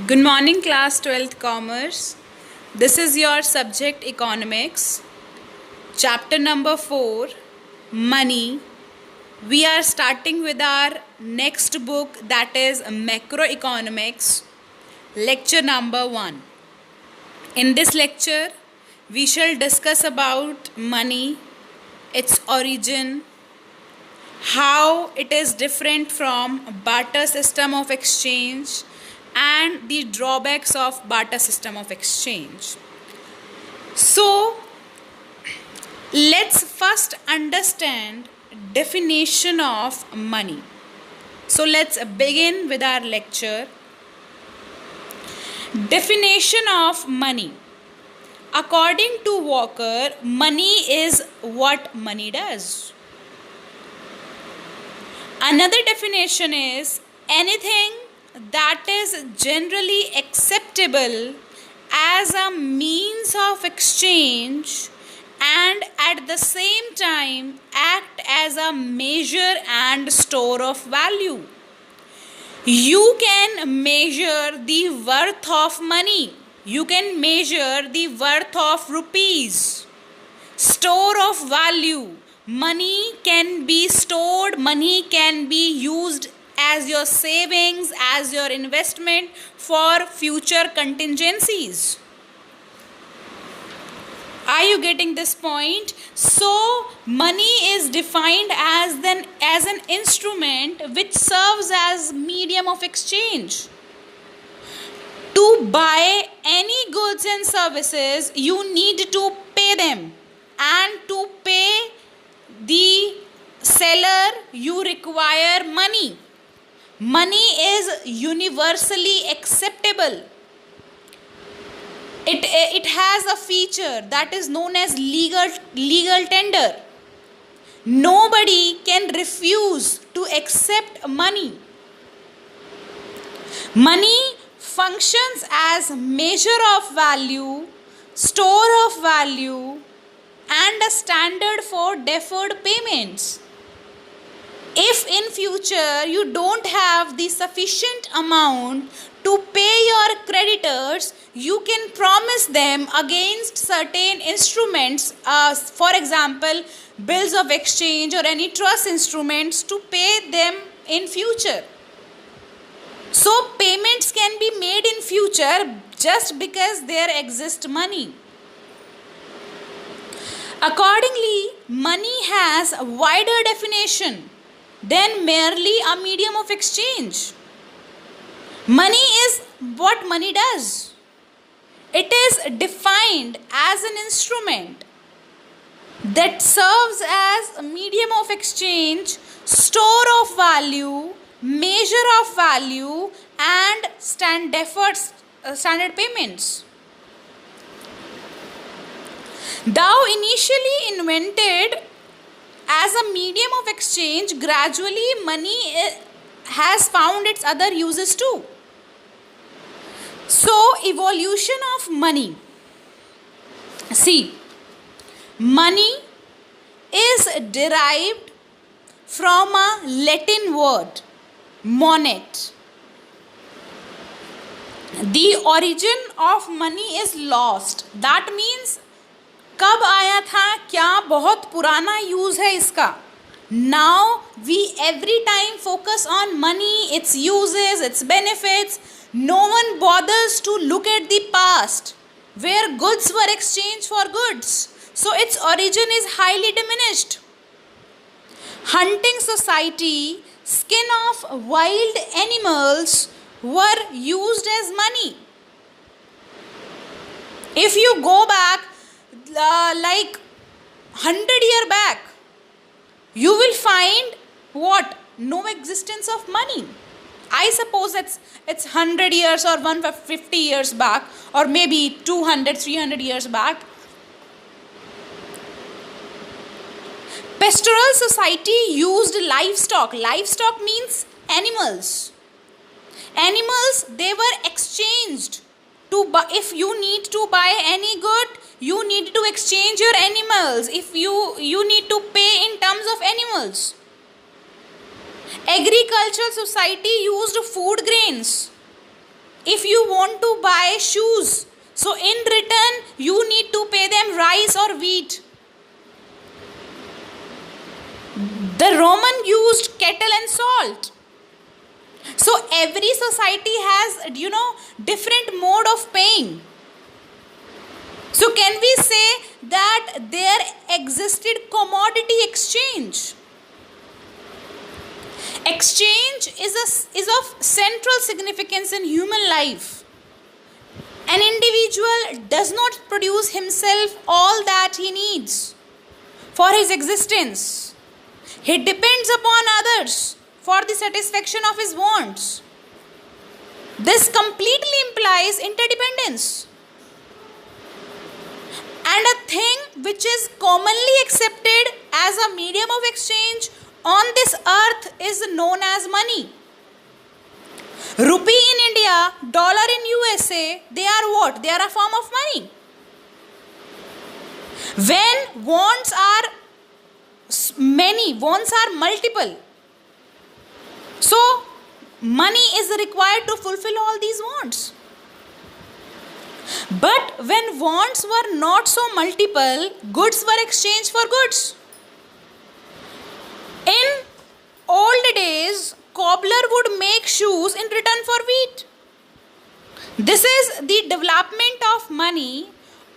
Good morning, class 12th commerce. This is your subject economics, chapter number 4, money. We are starting with our next book, that is macroeconomics, lecture number 1. In this lecture, we shall discuss about money, its origin, how it is different from barter system of exchange, and the drawbacks of barter system of exchange. So let's first understand definition of money. So let's begin with our lecture. Definition of money. According to Walker, money is what money does. Another definition is anything that is generally acceptable as a means of exchange and at the same time act as a measure and store of value. You can measure the worth of money. You can measure the worth of rupees. Store of value. Money can be stored, money can be used as your savings, as your investment for future contingencies. Are you getting this point? So money is defined as an instrument which serves as medium of exchange. To buy any goods and services, you need to pay them, and to pay the seller you require money. Money is universally acceptable. It has a feature that is known as legal tender. Nobody can refuse to accept money. Money functions as measure of value, store of value, and a standard for deferred payments. If in future you don't have the sufficient amount to pay your creditors, you can promise them against certain instruments, for example, bills of exchange or any trust instruments, to pay them in future. So payments can be made in future just because there exists money. Accordingly, money has a wider definition than merely a medium of exchange. Money is what money does. It is defined as an instrument that serves as a medium of exchange, store of value, measure of value, and standard payments. Though initially invented as a medium of exchange, gradually money has found its other uses too. So, evolution of money. See, money is derived from a Latin word, monet. The origin of money is lost. That means कब आया था, क्या बहुत पुराना use है इसका. Now we every time focus on money, its uses, its benefits. No one bothers to look at the past where goods were exchanged for goods. So its origin is highly diminished. Hunting society, skin of wild animals were used as money. If you go back like 100 years back, you will find what? No existence of money. I suppose it's 100 years or 150 years back, or maybe 200, 300 years back. Pastoral society used livestock. Livestock means animals. Animals, they were exchanged. If you need to buy any good, you need to exchange your animals. If you need to pay in terms of animals. Agricultural society used food grains. If you want to buy shoes, so in return you need to pay them rice or wheat. The Roman used kettle and salt. So every society has, different mode of paying. So can we say that there existed commodity exchange? Exchange is of central significance in human life. An individual does not produce himself all that he needs for his existence. He depends upon others for the satisfaction of his wants. This completely implies interdependence. And a thing which is commonly accepted as a medium of exchange on this earth is known as money. Rupee in India, dollar in USA, they are what? They are a form of money. When wants are many, wants are multiple, so money is required to fulfill all these wants. But when wants were not so multiple, goods were exchanged for goods. In old days, cobbler would make shoes in return for wheat. This is the development of money.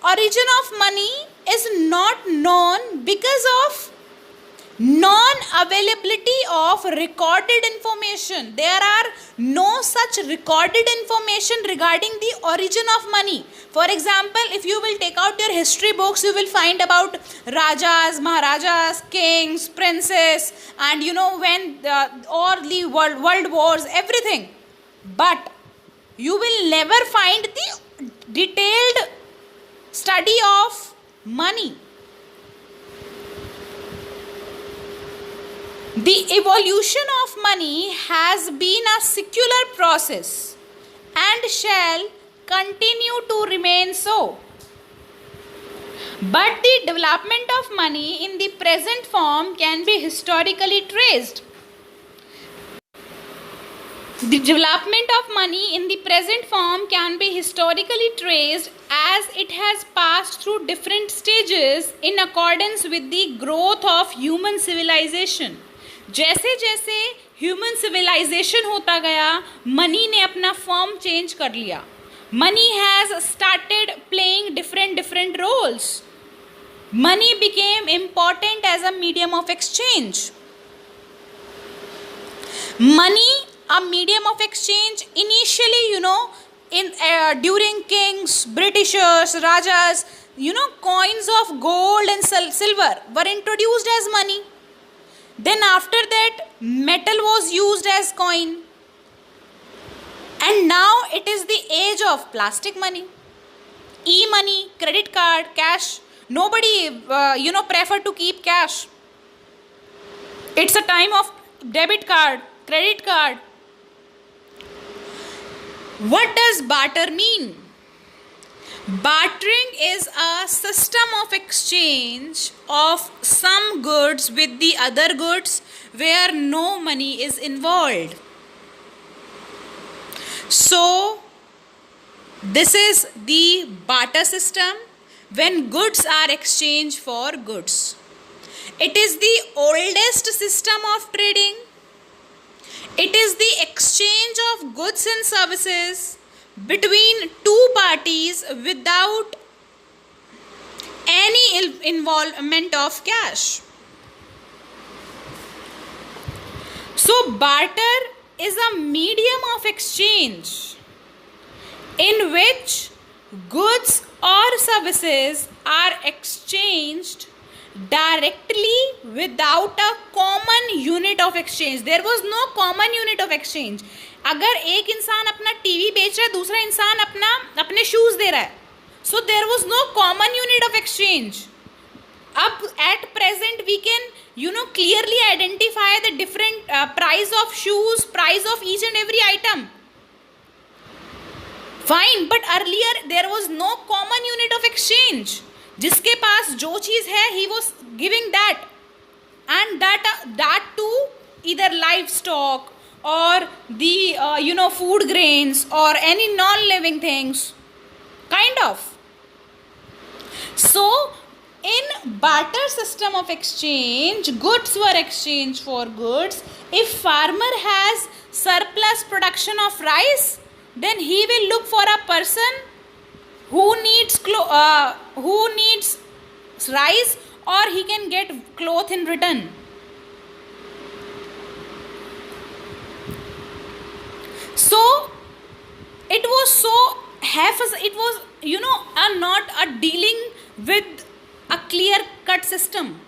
Origin of money is not known because of non-availability of recorded information. There are no such recorded information regarding the origin of money. For example, if you will take out your history books, you will find about rajas, maharajas, kings, princes, and when all the world wars, everything. But you will never find the detailed study of money. The evolution of money has been a secular process and shall continue to remain so. But the development of money in the present form can be historically traced. The development of money in the present form can be historically traced as it has passed through different stages in accordance with the growth of human civilization. जैसे जैसे human civilisation होता गया, money ने अपना form change कर लिया. Money has started playing different roles. Money became important as a medium of exchange. Money a medium of exchange initially, in during kings, Britishers, rajas, coins of gold and silver were introduced as money. Then after that, metal was used as coin. And now it is the age of plastic money, e-money, credit card, cash. Nobody prefer to keep cash. It's a time of debit card, credit card. What does barter mean? Bartering is a system of exchange of some goods with the other goods where no money is involved. So, this is the barter system when goods are exchanged for goods. It is the oldest system of trading. It is the exchange of goods and services between two parties without any involvement of cash. So barter is a medium of exchange in which goods or services are exchanged directly without a common unit of exchange. There was no common unit of exchange. अगर एक इंसान अपना TV बेच रहा है, दूसरा इंसान अपने शूज दे रहा है, so there was no common unit of exchange. Up at present we can clearly identify the different price of shoes, price of each and every item. Fine, but earlier there was no common unit of exchange. जिसके पास जो चीज है, he was giving that, and that too either livestock or the food grains or any non-living things, kind of. So in barter system of exchange, goods were exchanged for goods. If farmer has surplus production of rice, then he will look for a person who needs rice, or he can get cloth in return. So it was it was not a dealing with a clear cut system.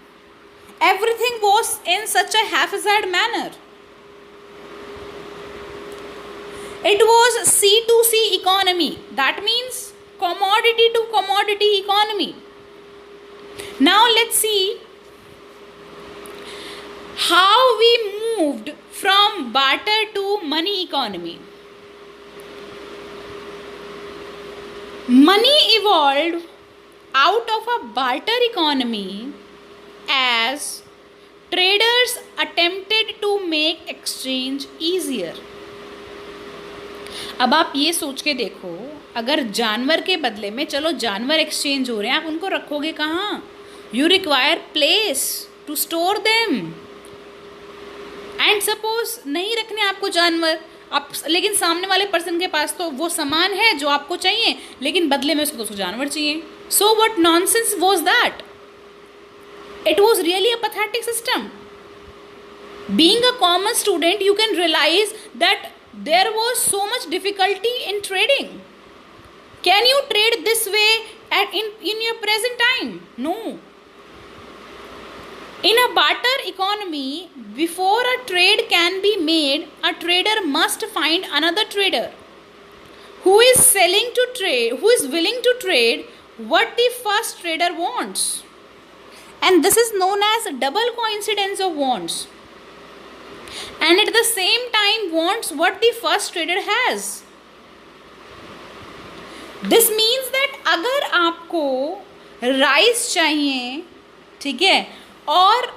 Everything was in such a haphazard manner. It was C to C economy. That means commodity to commodity economy. Now let's see how we moved from barter to money economy. Money evolved out of a barter economy as traders attempted to make exchange easier. अब आप ये सोच के देखो, अगर जानवर के बदले में, चलो जानवर एक्सचेंज हो रहे हैं, आप उनको रखोगे कहाँ? You require place to store them. And suppose नहीं रखने आपको जानवर, आप लेकिन सामने वाले पर्सन के पास तो वो सामान है जो आपको चाहिए, लेकिन बदले में उसको जानवर चाहिए. So what nonsense was that? It was really a pathetic system. Being a common student, you can realise that there was so much difficulty in trading. Can you trade this way in your present time? No. In a barter economy, before a trade can be made, a trader must find another trader who is willing to trade what the first trader wants. And this is known as double coincidence of wants. And at the same time wants what the first trader has. This means that अगर आपको rice चाहिए, ठीक है, और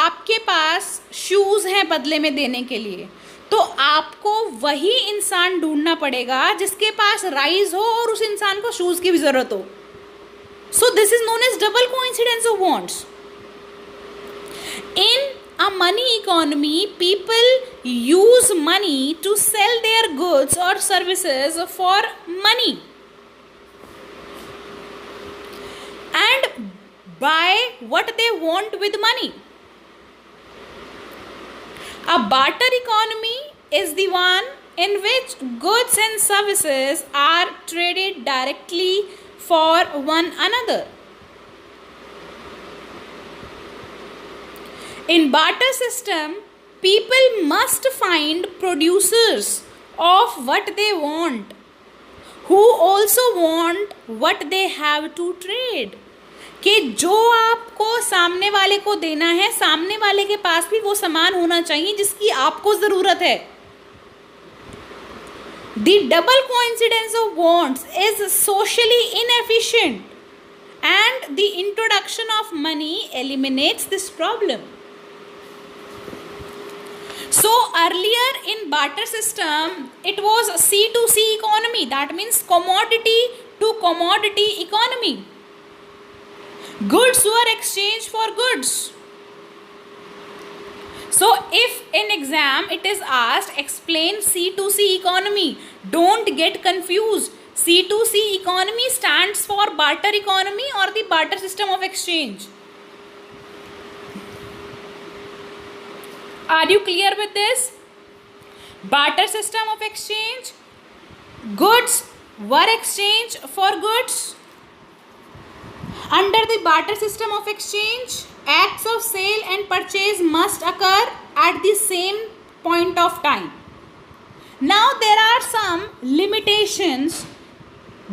आपके पास shoes हैं बदले में देने के लिए, तो आपको वही इंसान ढूंढना पड़ेगा जिसके पास राइस हो और उस इंसान को शूज़ की भी ज़रूरत हो. So this is known as double coincidence of wants. In a money economy, people use money to sell their goods or services for money and buy what they want with money. A barter economy is the one in which goods and services are traded directly for one another. In barter system, people must find producers of what they want, who also want what they have to trade. कि जो आपको सामने वाले को देना है, सामने वाले के पास भी वो सामान होना चाहिए जिसकी आपको ज़रूरत है. The double coincidence of wants is socially inefficient, and the introduction of money eliminates this problem. So earlier in barter system, it was C to C economy. That means commodity to commodity economy. Goods were exchanged for goods. So if in exam it is asked, explain C to C economy, don't get confused. C to C economy stands for barter economy or the barter system of exchange. Are you clear with this? Barter system of exchange. Goods were exchanged for goods. Under the barter system of exchange, acts of sale and purchase must occur at the same point of time. Now there are some limitations,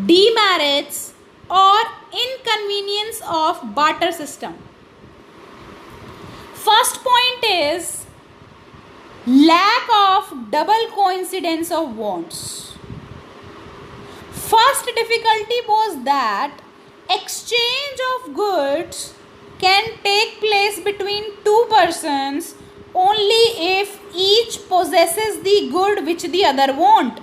demerits or inconvenience of barter system. First point is lack of double coincidence of wants. First difficulty was that exchange of goods can take place between two persons only if each possesses the good which the other want.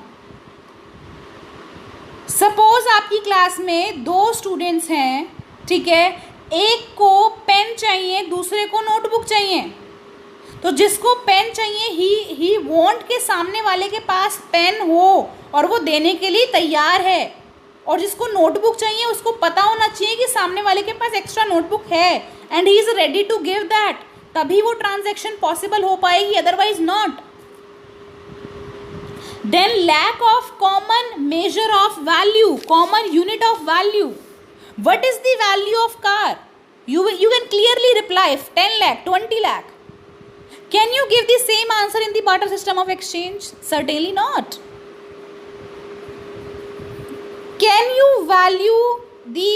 Suppose आपकी class में दो students हैं, ठीक है, एक को pen चाहिए, दूसरे को नोटबुक चाहिए। तो जिसको पेन चाहिए ही वांट के सामने वाले के पास पेन हो और वो देने के लिए तैयार है, और जिसको नोटबुक चाहिए उसको पता होना चाहिए कि सामने वाले के पास एक्स्ट्रा नोटबुक है and he is ready to give that, तभी वो ट्रांजैक्शन पॉसिबल हो पाएगी, otherwise not. Then lack of common measure of value, common unit of value. What is the value of car? You can clearly reply 10 lakh, 20 lakh. Can you give the same answer in the barter system of exchange? Certainly not. Can you value the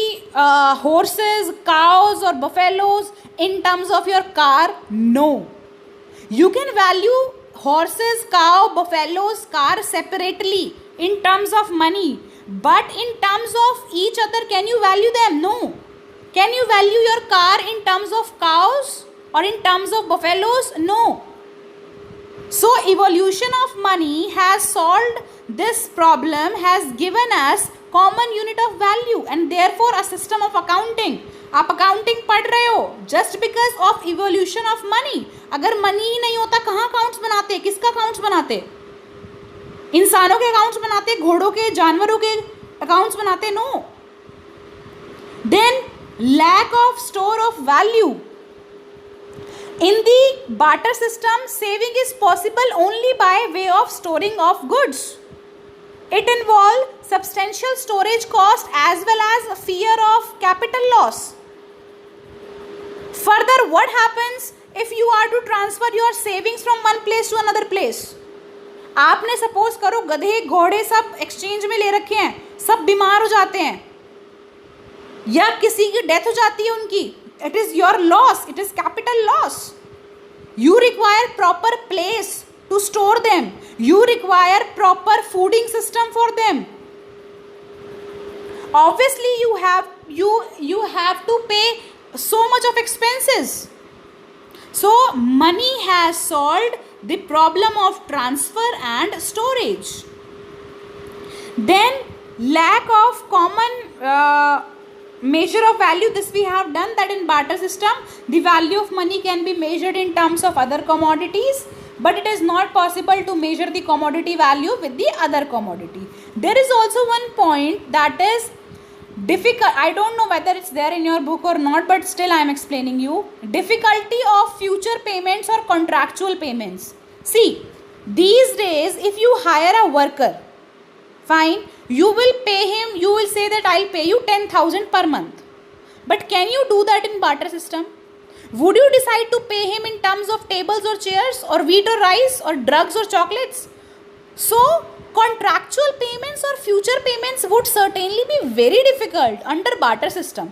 horses, cows or buffaloes in terms of your car? No. You can value horses, cow, buffaloes, car separately in terms of money, but in terms of each other, can you value them? No. Can you value your car in terms of cows or in terms of buffaloes? No. So evolution of money has solved this problem, has given us common unit of value and therefore a system of accounting. आप accounting पढ़ रहे हो just because of evolution of money. अगर money ही नहीं होता कहाँ accounts बनाते, किसका accounts बनाते? इंसानों के accounts बनाते, घोड़ों के, जानवरों के accounts बनाते? No. Then lack of store of value. In the barter system, saving is possible only by way of storing of goods. It involves substantial storage cost as well as fear of capital loss. Further, what happens if you are to transfer your savings from one place to another place? आपने suppose करो गधे घोड़े सब exchange में ले रखे हैं, सब बीमार हो जाते हैं या किसी की डेथ हो जाती है उनकी, it is your loss, it is capital loss. You require proper place to store them, you require proper fooding system for them. Obviously you have to pay so much of expenses. So money has solved the problem of transfer and storage. Then lack of common measure of value, this we have done, that in barter system the value of money can be measured in terms of other commodities, but it is not possible to measure the commodity value with the other commodity. There is also one point that is difficult, I don't know whether it's there in your book or not, but still I am explaining you. Difficulty of future payments or contractual payments. See, these days if you hire a worker, fine, you will pay him, you will say that I'll pay you 10,000 per month. But can you do that in barter system? Would you decide to pay him in terms of tables or chairs or wheat or rice or drugs or chocolates? So contractual payments or future payments would certainly be very difficult under barter system.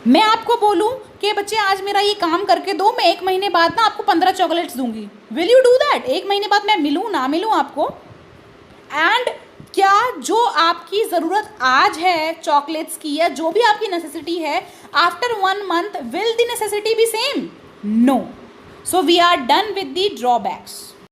मैं आपको बोलूं कि बच्चे आज मेरा ये काम करके दो, मैं 1 महीने बाद ना आपको 15 चॉकलेट्स दूंगी, विल यू डू दैट? 1 महीने बाद मैं मिलूं ना मिलूं आपको? एंड क्या जो आपकी ज़रूरत आज है चॉकलेट्स की या जो भी आपकी नेसेसिटी है, after 1 month will the necessity be same? No. So we are done with the drawbacks.